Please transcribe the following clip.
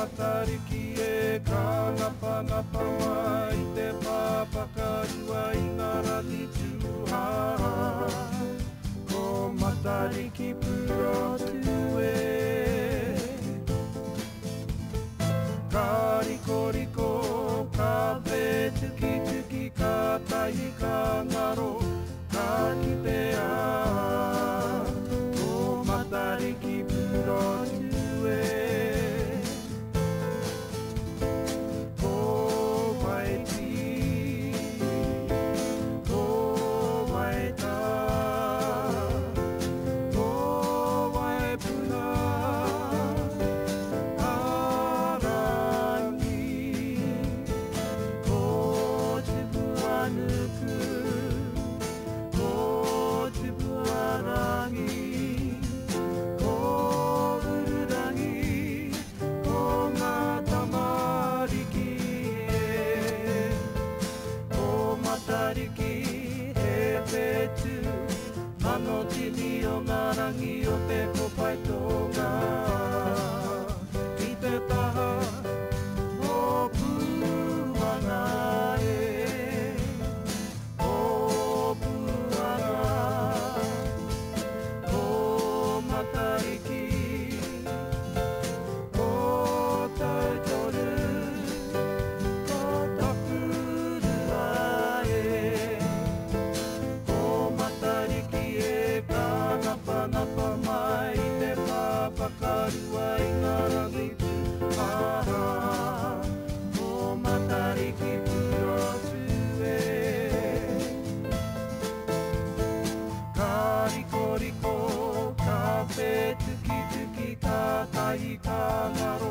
matariki e ka ngapa ngapa mai te pāpakarua I ngā rati tūhaha. Ko matariki purotu e ka riko riko, ka pētuki tuki, ka tahi ka ngaro, ka kitea. Ko matariki purotu e Rangi o te kopai tonga I te taha o puanga e o puanga o matariki o tautoru o takurua e o matariki e ka napa mai te pāpakarua I ngā rangi tūhaha. Ko matariki purotu e ka riko riko, ka pētuki tuki, ka tahi ka ngaro,